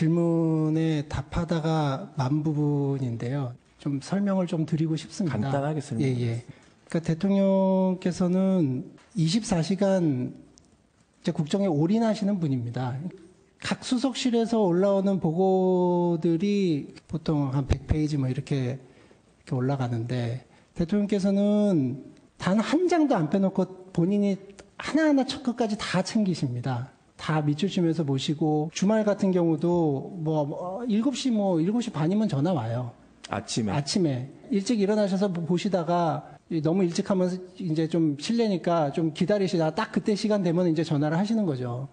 질문에 답하다가 만 부분인데요. 좀 설명을 좀 드리고 싶습니다. 간단하게 설명해 주세요. 그러니까 대통령께서는 24시간 이제 국정에 올인하시는 분입니다. 각 수석실에서 올라오는 보고들이 보통 한 100페이지 뭐 이렇게 올라가는데 대통령께서는 단 한 장도 안 빼놓고 본인이 하나하나 첫 끝까지 다 챙기십니다. 다 밑주시면서 모시고 주말 같은 경우도 7시 반이면 전화 와요. 아침에 일찍 일어나셔서 보시다가 너무 일찍 하면 이제 좀 실례니까 좀 기다리시다가 딱 그때 시간 되면 이제 전화를 하시는 거죠.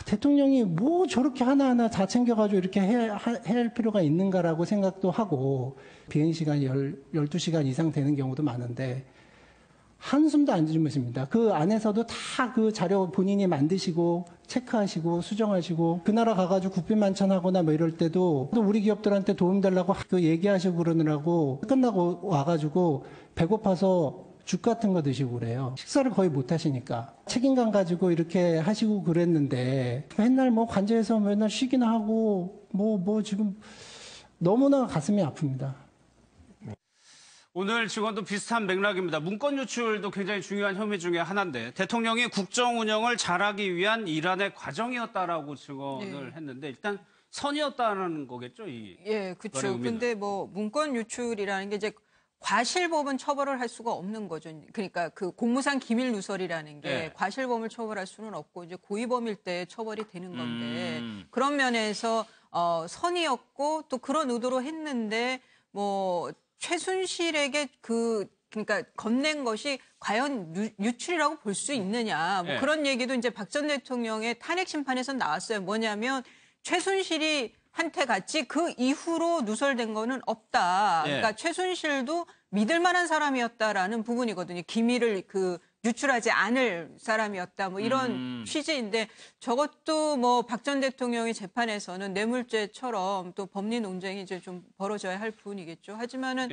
대통령이 뭐 저렇게 하나하나 다 챙겨가지고 이렇게 해야 할 필요가 있는가라고 생각도 하고 비행 시간이 12시간 이상 되는 경우도 많은데 한숨도 안 주무십니다. 그 안에서도 다 그 자료 본인이 만드시고 체크하시고 수정하시고 그 나라 가가지고 국빈 만찬하거나 뭐 이럴 때도 또 우리 기업들한테 도움 달라고 그 얘기하시고 그러느라고 끝나고 와가지고 배고파서 죽 같은 거 드시고 그래요. 식사를 거의 못 하시니까. 책임감 가지고 이렇게 하시고 그랬는데 맨날 뭐 관저에서 맨날 쉬기나 하고 뭐 지금 너무나 가슴이 아픕니다. 오늘 증언도 비슷한 맥락입니다. 문건 유출도 굉장히 중요한 혐의 중에 하나인데 대통령이 국정 운영을 잘하기 위한 일환의 과정이었다라고 증언을 했는데 일단 선이었다는 거겠죠? 그렇죠. 근데 뭐 문건 유출이라는 게 이제 과실범은 처벌을 할 수가 없는 거죠. 그러니까 그 공무상 기밀 누설이라는 게 과실범을 처벌할 수는 없고 이제 고의범일 때 처벌이 되는 건데 그런 면에서 선이었고 또 그런 의도로 했는데 뭐 최순실에게 그러니까 건넨 것이 과연 유출이라고 볼 수 있느냐 뭐 그런 얘기도 이제 박 전 대통령의 탄핵 심판에서 나왔어요. 뭐냐면 최순실이 한테 갔지 그 이후로 누설된 거는 없다. 그러니까 최순실도 믿을 만한 사람이었다라는 부분이거든요. 기밀을 유출하지 않을 사람이었다. 뭐 이런 취지인데 저것도 뭐 박 전 대통령의 재판에서는 뇌물죄처럼 또 법리 논쟁이 이제 좀 벌어져야 할 부분이겠죠. 하지만은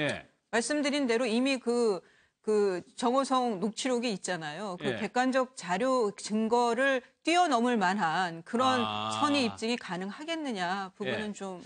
말씀드린 대로 이미 그 정호성 녹취록이 있잖아요. 그 객관적 자료 증거를 뛰어넘을 만한 그런 선의 입증이 가능하겠느냐 부분은 좀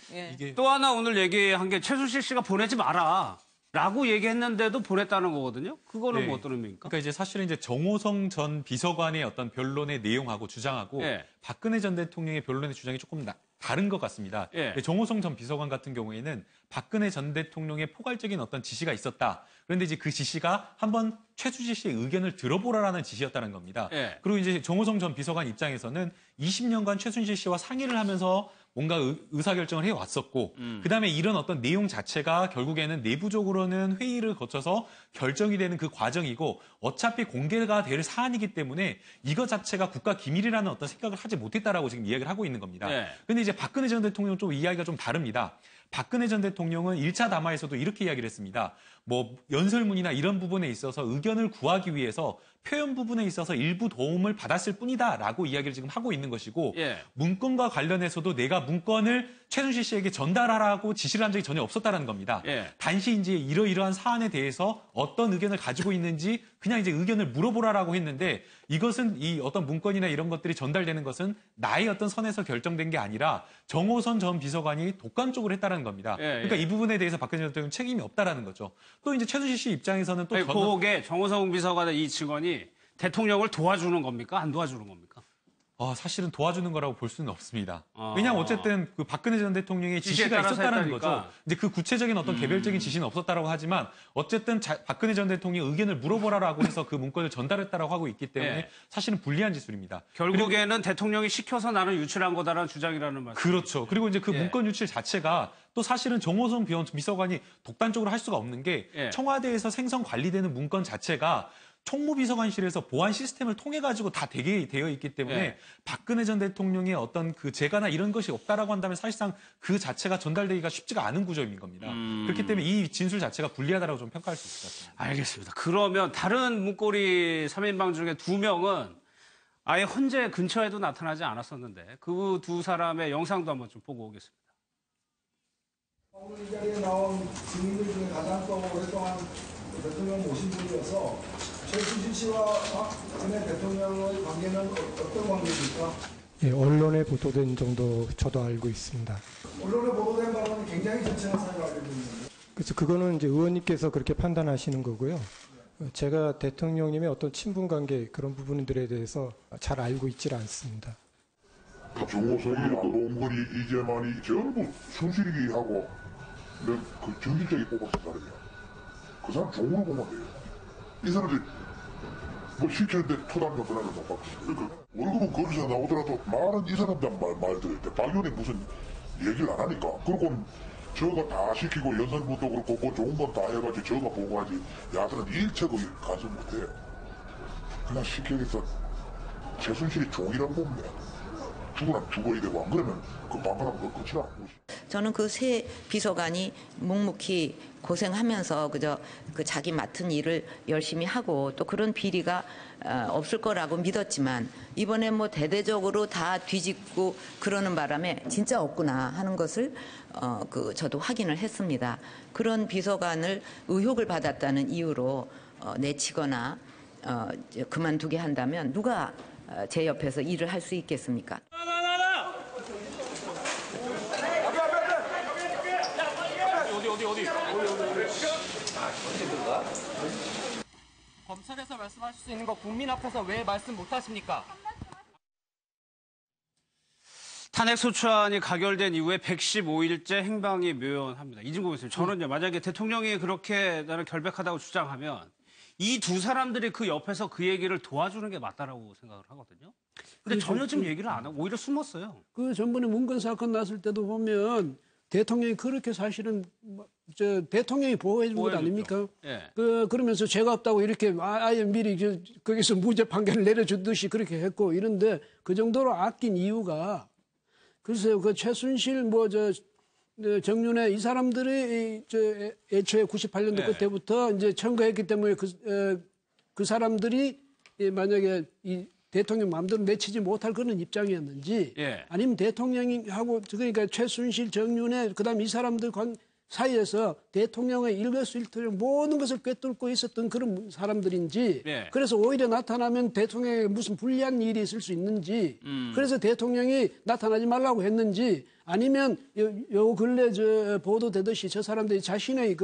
또 하나 오늘 얘기한 게 최순실 씨가 보내지 마라. 라고 얘기했는데도 보냈다는 거거든요. 그거는 뭐 어떤 의미입니까? 그러니까 이제 사실은 이제 정호성 전 비서관의 어떤 변론의 내용하고 주장하고 박근혜 전 대통령의 변론의 주장이 조금 다른 것 같습니다. 정호성 전 비서관 같은 경우에는 박근혜 전 대통령의 포괄적인 어떤 지시가 있었다. 그런데 이제 그 지시가 한번 최순실 씨의 의견을 들어보라라는 지시였다는 겁니다. 그리고 이제 정호성 전 비서관 입장에서는 20년간 최순실 씨와 상의를 하면서 뭔가 의사결정을 해왔었고 그다음에 이런 어떤 내용 자체가 결국에는 내부적으로는 회의를 거쳐서 결정이 되는 그 과정이고 어차피 공개가 될 사안이기 때문에 이거 자체가 국가 기밀이라는 어떤 생각을 하지 못했다라고 지금 이야기를 하고 있는 겁니다. 근데 이제 박근혜 전 대통령 쪽 이야기가 좀 다릅니다. 박근혜 전 대통령은 1차 담화에서도 이렇게 이야기를 했습니다. 뭐 연설문이나 이런 부분에 있어서 의견을 구하기 위해서 표현 부분에 있어서 일부 도움을 받았을 뿐이다라고 이야기를 지금 하고 있는 것이고 문건과 관련해서도 내가 문건을 최순실 씨에게 전달하라고 지시를 한 적이 전혀 없었다는 겁니다. 단지 이제 이러이러한 사안에 대해서 어떤 의견을 가지고 있는지 그냥 이제 의견을 물어보라라고 했는데 이것은 이 어떤 문건이나 이런 것들이 전달되는 것은 나의 어떤 선에서 결정된 게 아니라 정호선 전 비서관이 독감적으로 했다는 겁니다. 그러니까 이 부분에 대해서 박근혜 전 대통령 책임이 없다라는 거죠. 또 이제 최순실 씨 입장에서는 또 그게 정호성 비서관의 이 증언이 대통령을 도와주는 겁니까? 안 도와주는 겁니까? 사실은 도와주는 거라고 볼 수는 없습니다. 왜냐하면 어쨌든 그 박근혜 전 대통령의 지시가 있었다는 거죠. 이제 그 구체적인 어떤 개별적인 지시는 없었다라고 하지만 어쨌든 박근혜 전 대통령의 의견을 물어보라라고 해서 그 문건을 전달했다라고 하고 있기 때문에 사실은 불리한 지술입니다. 결국에는 대통령이 시켜서 나는 유출한 거다라는 주장이라는 말씀. 그렇죠. 그리고 이제 그 문건 유출 자체가 또 사실은 정호성 비서관이 독단적으로 할 수가 없는 게 청와대에서 생성 관리되는 문건 자체가 총무비서관실에서 보안 시스템을 통해 가지고 다 되게 되어 있기 때문에 박근혜 전 대통령의 어떤 그 재가나 이런 것이 없다라고 한다면 사실상 그 자체가 전달되기가 쉽지가 않은 구조인 겁니다. 그렇기 때문에 이 진술 자체가 불리하다라고 좀 평가할 수 있을 것 같습니다. 알겠습니다. 그러면 다른 문고리 3인방 중에 2명은 아예 헌재 근처에도 나타나지 않았었는데 그 두 사람의 영상도 한번 좀 보고 오겠습니다. 오늘 이 자리에 나온 증인들 중에 가장 또 오랫동안 대통령 모신 분이어서 최순실 씨와 박근혜 대통령의 관계는 어떤 관계입니까? 예, 언론에 보도된 정도 저도 알고 있습니다. 언론에 보도된 바로는 굉장히 절친한 사이로 알고 있는데. 그래서 그거는 이제 의원님께서 그렇게 판단하시는 거고요. 제가 대통령님의 어떤 친분 관계 그런 부분들에 대해서 잘 알고 있지를 않습니다. 정호성이 안동건이 이재만이 전부 순실이기 하고 그 정신적이 뽑았던 사람이야. 그 사람 종으로 보면 돼요. 이 사람들이 뭐 시켰는데 토당도 그날을 못 받고. 그러니까 월급은 거기서 나오더라도 말은 이 사람들 말 들을 때 박연이 무슨 얘기를 안 하니까. 그리고 저거 다 시키고 연설문도 그렇고 뭐 좋은 건 다 해가지고 저거 보고 하지. 야들은 일체도 가서 못해요. 그냥 쉽게 해서 최순실이 종이라고 보면 돼. 죽으면 죽어야 되고 안 그러면 그 반발하면 그 끝이라. 저는 그 새 비서관이 묵묵히 고생하면서 그저 그 자기 맡은 일을 열심히 하고 또 그런 비리가 없을 거라고 믿었지만 이번에 뭐 대대적으로 다 뒤집고 그러는 바람에 진짜 없구나 하는 것을 저도 확인을 했습니다. 그런 비서관을 의혹을 받았다는 이유로 내치거나 그만두게 한다면 누가 제 옆에서 일을 할 수 있겠습니까? 검찰에서 말씀하실 수 있는 거 국민 앞에서 왜 말씀 못 하십니까? 탄핵소추안이 가결된 이후에 115일째 행방이 묘연합니다. 이진국 교수님, 저는요, 만약에 대통령이 그렇게 나를 결백하다고 주장하면 이 두 사람들이 그 옆에서 그 얘기를 도와주는 게 맞다라고 생각을 하거든요. 근데 전혀 지금 얘기를 안 하고 오히려 숨었어요. 그 전번에 문건 사건 났을 때도 보면 대통령이 그렇게 사실은 대통령이 보호해 준 것 아닙니까? 예. 그러면서 죄가 없다고 이렇게 아예 미리 거기서 무죄 판결을 내려주듯이 그렇게 했고 이런데 그 정도로 아낀 이유가 글쎄요, 그 최순실 정윤회 이 사람들이 애초에 98년도 끝에부터 이제 청구했기 때문에 그 사람들이 만약에 이 대통령 마음대로 내치지 못할 그런 입장이었는지 아니면 대통령하고 그러니까 최순실, 정윤회 그다음 이 사람들 사이에서 대통령의 일거수일투족 모든 것을 꿰뚫고 있었던 그런 사람들인지 그래서 오히려 나타나면 대통령에게 무슨 불리한 일이 있을 수 있는지 그래서 대통령이 나타나지 말라고 했는지 아니면 요 근래 보도되듯이 저 사람들이 자신의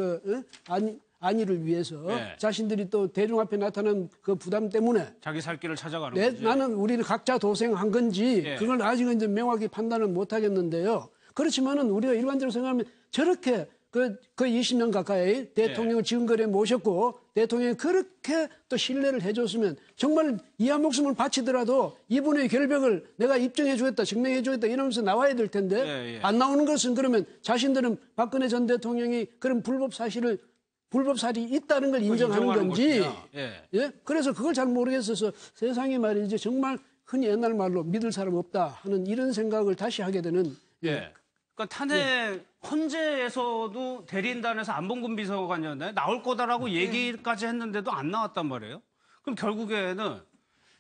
안위를 위해서 자신들이 또 대중 앞에 나타난 그 부담 때문에 자기 살 길을 찾아가는 거지. 나는 우리를 각자 도생한 건지 그걸 아직은 이제 명확히 판단을 못 하겠는데요. 그렇지만은 우리가 일반적으로 생각하면 저렇게 그 20년 가까이 대통령을 지금거리에 모셨고 대통령이 그렇게 또 신뢰를 해줬으면 정말 이하 목숨을 바치더라도 이분의 결백을 내가 입증해 주겠다, 증명해 주겠다 이러면서 나와야 될 텐데 안 나오는 것은 그러면 자신들은 박근혜 전 대통령이 그런 불법살이 있다는 걸 인정하는 건지 그래서 그걸 잘 모르겠어서 세상에 말이지 정말 흔히 옛날 말로 믿을 사람 없다 하는 이런 생각을 다시 하게 되는 그러니까 탄핵 헌재에서도 대리인단에서 안봉근 비서관이었나요? 나올 거다라고 얘기까지 했는데도 안 나왔단 말이에요. 그럼 결국에는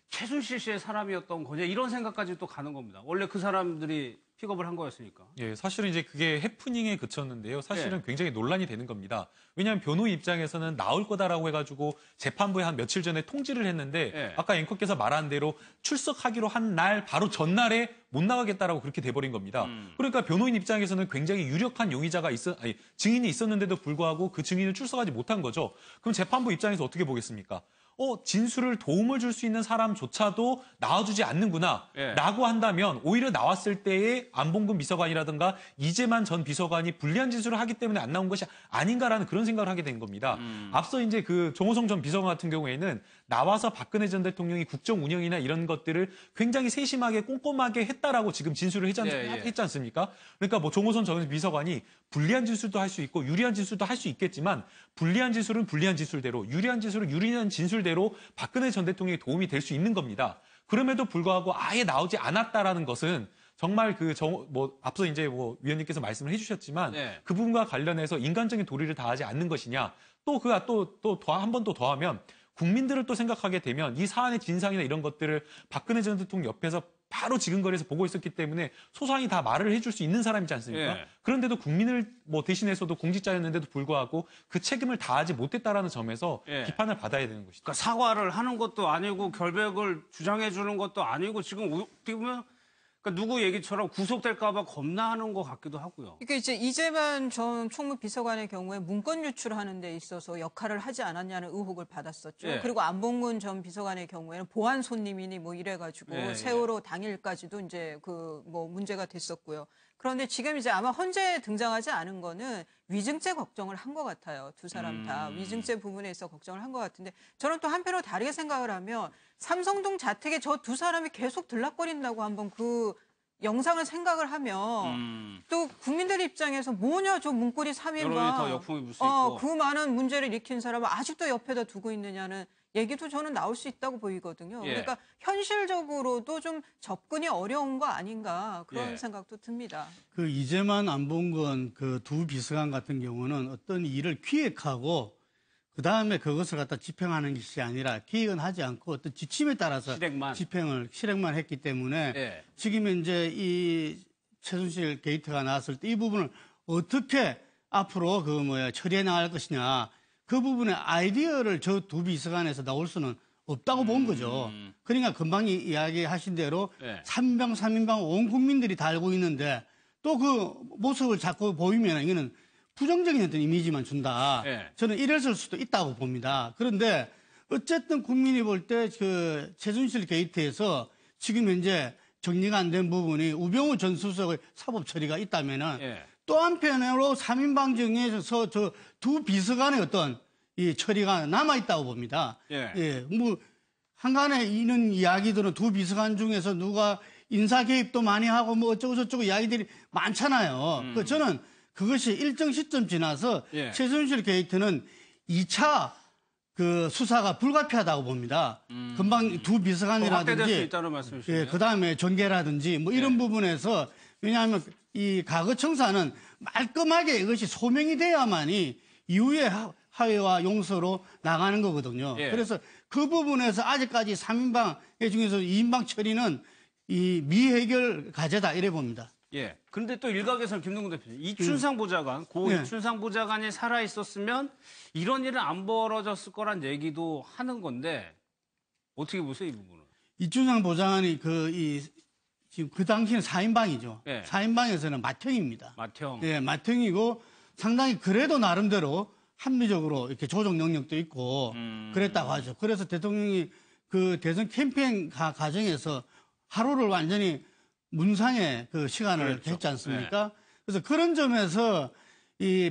최순실 씨의 사람이었던 거냐 이런 생각까지 또 가는 겁니다. 원래 그 사람들이 픽업을 한 거였으니까. 예, 사실은 이제 그게 해프닝에 그쳤는데요. 사실은 굉장히 논란이 되는 겁니다. 왜냐하면 변호 입장에서는 나올 거다라고 해가지고 재판부에 한 며칠 전에 통지를 했는데 아까 앵커께서 말한 대로 출석하기로 한 날 바로 전날에 못 나가겠다라고 그렇게 돼버린 겁니다. 그러니까 변호인 입장에서는 굉장히 유력한 용의자가 증인이 있었는데도 불구하고 그 증인을 출석하지 못한 거죠. 그럼 재판부 입장에서 어떻게 보겠습니까? 진술을 도움을 줄 수 있는 사람조차도 나와주지 않는구나 라고 한다면 오히려 나왔을 때의 안봉근 비서관이라든가 이재만 전 비서관이 불리한 진술을 하기 때문에 안 나온 것이 아닌가라는 그런 생각을 하게 된 겁니다. 앞서 이제 그 정호성 전 비서관 같은 경우에는 나와서 박근혜 전 대통령이 국정 운영이나 이런 것들을 굉장히 세심하게 꼼꼼하게 했다라고 지금 진술을 했지 않습니까? 그러니까 뭐 정호성 전 비서관이 불리한 진술도 할 수 있고 유리한 진술도 할 수 있겠지만 불리한 진술은 불리한 진술대로 유리한 진술은 유리한 진술대로 박근혜 전 대통령이 도움이 될 수 있는 겁니다. 그럼에도 불구하고 아예 나오지 않았다라는 것은 정말 앞서 이제 위원님께서 말씀을 해주셨지만 그 부분과 관련해서 인간적인 도리를 다하지 않는 것이냐 또 그가 한 번 더 더하면 국민들을 또 생각하게 되면 이 사안의 진상이나 이런 것들을 박근혜 전 대통령 옆에서 바로 지근거리에서 보고 있었기 때문에 소상히 다 말을 해줄 수 있는 사람이지 않습니까? 그런데도 국민을 대신해서도 공직자였는데도 불구하고 그 책임을 다하지 못했다라는 점에서 비판을 받아야 되는 것이죠. 그러니까 사과를 하는 것도 아니고 결백을 주장해 주는 것도 아니고 지금 어떻게 보면 그러니까 누구 얘기처럼 구속될까봐 겁나하는 것 같기도 하고요. 그러니까 이제 이재만 전 총무비서관의 경우에 문건 유출하는 데 있어서 역할을 하지 않았냐는 의혹을 받았었죠. 예. 그리고 안봉근 전 비서관의 경우에는 보안 손님이니 뭐 이래가지고 예, 세월호 당일까지도 이제 그 뭐 문제가 됐었고요. 그런데 지금 이제 아마 헌재에 등장하지 않은 거는 위증죄 걱정을 한 것 같아요. 두 사람 다 위증죄 부분에 있어 걱정을 한 것 같은데 저는 또 한편으로 다르게 생각을 하면 삼성동 자택에 저 두 사람이 계속 들락거린다고 한번 그 영상을 생각을 하면 또 국민들 입장에서 뭐냐 저 문고리 3인방 여론이 더 역풍이 불 수 있고 그 많은 문제를 일으킨 사람을 아직도 옆에다 두고 있느냐는 얘기도 저는 나올 수 있다고 보이거든요. 예. 그러니까 현실적으로도 좀 접근이 어려운 거 아닌가 그런 예. 생각도 듭니다. 그 이재만 안봉근 그 두 비서관 같은 경우는 어떤 일을 기획하고 그 다음에 그것을 갖다 집행하는 것이 아니라 기획은 하지 않고 어떤 지침에 따라서 실행만 했기 때문에 예. 지금 이제 이 최순실 게이트가 나왔을 때 이 부분을 어떻게 앞으로 처리해 나갈 것이냐 그 부분의 아이디어를 저 두 비서관에서 나올 수는 없다고 본 거죠. 그러니까 금방 이야기하신 대로 예. 3인방 온 국민들이 다 알고 있는데 또 그 모습을 자꾸 보이면 이거는 부정적인 어떤 이미지만 준다. 예. 저는 이랬을 수도 있다고 봅니다. 그런데 어쨌든 국민이 볼 때 그 최순실 게이트에서 지금 현재 정리가 안 된 부분이 우병우 전 수석의 사법 처리가 있다면은 예. 또 한편으로 3인방 중에서 저 두 비서관의 어떤 이 처리가 남아 있다고 봅니다. 예. 뭐 한간에 이런 이야기들은 두 비서관 중에서 누가 인사 개입도 많이 하고 뭐 어쩌고저쩌고 이야기들이 많잖아요. 저는 그것이 일정 시점 지나서 예. 최순실 게이트는 2차 그 수사가 불가피하다고 봅니다. 금방 두 확대될 수 비서관이라든지 있다는 말씀이시네요. 예, 그다음에 전개라든지 뭐 이런 예. 부분에서 왜냐하면 이 과거 청사는 말끔하게 이것이 소명이 돼야만이 이후에 하회와 용서로 나가는 거거든요. 예. 그래서 그 부분에서 아직까지 3인방 중에서 2인방 처리는 이 미해결 과제다 이래 봅니다. 예. 그런데 또 일각에서는 김동근 대표님, 이춘상 보좌관, 고 네. 이춘상 보좌관이 살아 있었으면 이런 일은 안 벌어졌을 거란 얘기도 하는 건데 어떻게 보세요, 이 부분은? 이춘상 보좌관이 지금 그 당시는 4인방이죠. 예. 4인방에서는 맏형입니다. 맏형. 예, 맏형이고 상당히 그래도 나름대로 합리적으로 이렇게 조정 능력도 있고 그랬다고 하죠. 그래서 대통령이 그 대선 캠페인 과정에서 하루를 완전히 문상의 그 시간을 그렇죠. 했지 않습니까? 그래서 그런 점에서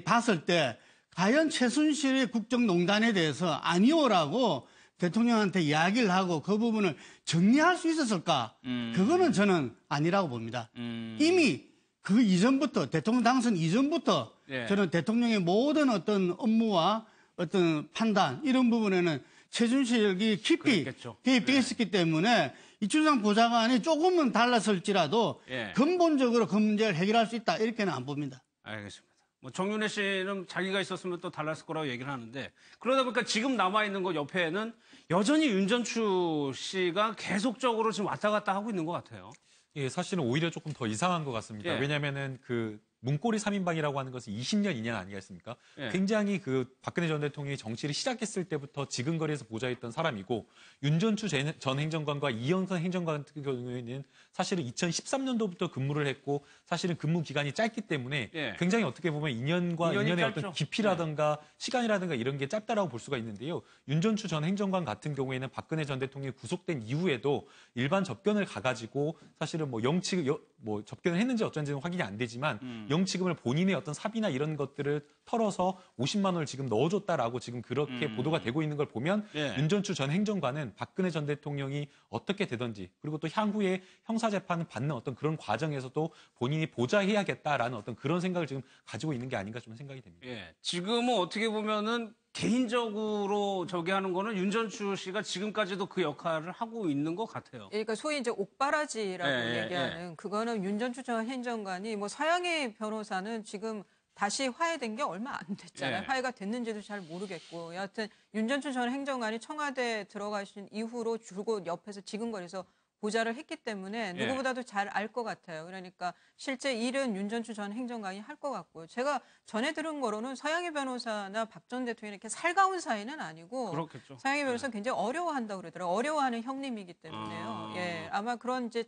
봤을 때 과연 최순실의 국정농단에 대해서 아니오라고 대통령한테 이야기를 하고 그 부분을 정리할 수 있었을까? 그거는 저는 아니라고 봅니다. 이미 그 이전부터 대통령 당선 이전부터 예. 저는 대통령의 모든 어떤 업무와 어떤 판단 이런 부분에는 최순실이 깊이 그랬겠죠. 개입되어 있었기 때문에 이춘상 보좌관이 조금은 달랐을지라도 예. 근본적으로 그 문제를 해결할 수 있다 이렇게는 안 봅니다. 알겠습니다. 뭐 정윤회 씨는 자기가 있었으면 또 달랐을 거라고 얘기를 하는데 그러다 보니까 지금 남아있는 것 옆에는 여전히 윤전추 씨가 계속적으로 지금 왔다 갔다 하고 있는 것 같아요. 예, 사실은 오히려 조금 더 이상한 것 같습니다. 예. 왜냐면은 그 문고리 3인방이라고 하는 것은 20년 인연 아니겠습니까? 예. 굉장히 그 박근혜 전 대통령이 정치를 시작했을 때부터 지근거리에서 보좌했던 사람이고 윤전추 전 행정관과 이영선 행정관 같은 경우에는 사실은 2013년도부터 근무를 했고 사실은 근무 기간이 짧기 때문에 예. 굉장히 어떻게 보면 인연과 인연이 인연의 짧죠. 어떤 깊이라든가 시간이라든가 이런 게 짧다라고 볼 수가 있는데요. 윤전추 전 행정관 같은 경우에는 박근혜 전 대통령이 구속된 이후에도 일반 접견을 가가지고 사실은 뭐 접견을 했는지 어쩐지는 확인이 안 되지만 영치금을 본인의 어떤 사비나 이런 것들을 털어서 50만 원을 지금 넣어줬다라고 지금 그렇게 보도가 되고 있는 걸 보면 예. 윤전추 전 행정관은 박근혜 전 대통령이 어떻게 되든지 그리고 또 향후에 형사재판을 받는 어떤 그런 과정에서도 본인이 보좌해야겠다라는 어떤 그런 생각을 지금 가지고 있는 게 아닌가 좀 생각이 됩니다. 예. 지금은 어떻게 보면은 개인적으로 저기 하는 거는 윤전추 씨가 지금까지도 그 역할을 하고 있는 것 같아요. 그러니까 소위 이제 옥바라지라고 예, 얘기하는 그거는 윤전추 전 행정관이 뭐 서양의 변호사는 지금 다시 화해된 게 얼마 안 됐잖아요. 예. 화해가 됐는지도 잘 모르겠고 여하튼 윤전추 전 행정관이 청와대 들어가신 이후로 줄곧 옆에서 지근거려서 보좌를 했기 때문에 누구보다도 잘 알 것 같아요. 그러니까 실제 일은 윤전추 전 행정관이 할 것 같고요. 제가 전에 들은 거로는 서양희 변호사나 박 전 대통령이 이렇게 살가운 사이는 아니고 그렇겠죠. 서양희 변호사는 굉장히 어려워한다고 그러더라고요. 어려워하는 형님이기 때문에요. 예, 아마 그런 이제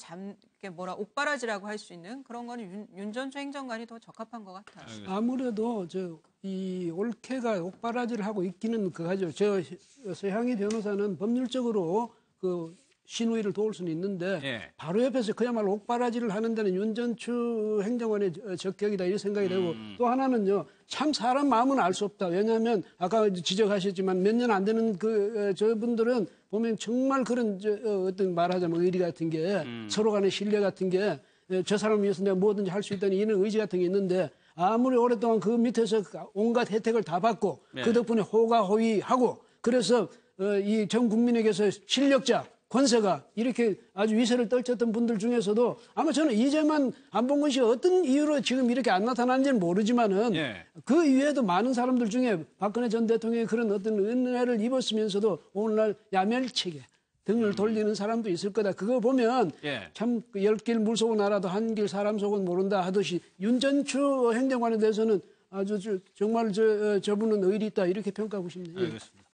옥바라지라고 할 수 있는 그런 거는 윤전추 행정관이 더 적합한 것 같아요. 아무래도 이 올케가 옥바라지를 하고 있기는 그하죠. 서향희 변호사는 법률적으로 그 신우이를 도울 수는 있는데 바로 옆에서 그야말로 옥바라지를 하는 데는 윤전추 행정관의 적격이다 이 생각이 되고 또 하나는요. 참 사람 마음은 알 수 없다. 왜냐하면 아까 지적하셨지만 몇 년 안 되는 저분들은 보면 정말 그런 어떤 말하자면 의리 같은 게 서로 간의 신뢰 같은 게 저 사람을 위해서 내가 뭐든지 할 수 있다는 이런 의지 같은 게 있는데 아무리 오랫동안 그 밑에서 온갖 혜택을 다 받고 그 덕분에 호가호위하고 그래서 이 전 국민에게서 실력자 권세가 이렇게 아주 위세를 떨쳤던 분들 중에서도 아마 저는 이제만 안봉근 씨가 어떤 이유로 지금 이렇게 안 나타나는지는 모르지만은 그 이외에도 많은 사람들 중에 박근혜 전 대통령이 그런 어떤 은혜를 입었으면서도 오늘날 야멸책에 등을 돌리는 사람도 있을 거다. 그거 보면 참 10길 물 속은 알아도 한 길 사람 속은 모른다 하듯이 윤전추 행정관에 대해서는 아주 정말 저분은 의리 있다 이렇게 평가하고 싶네요. 알겠습니다.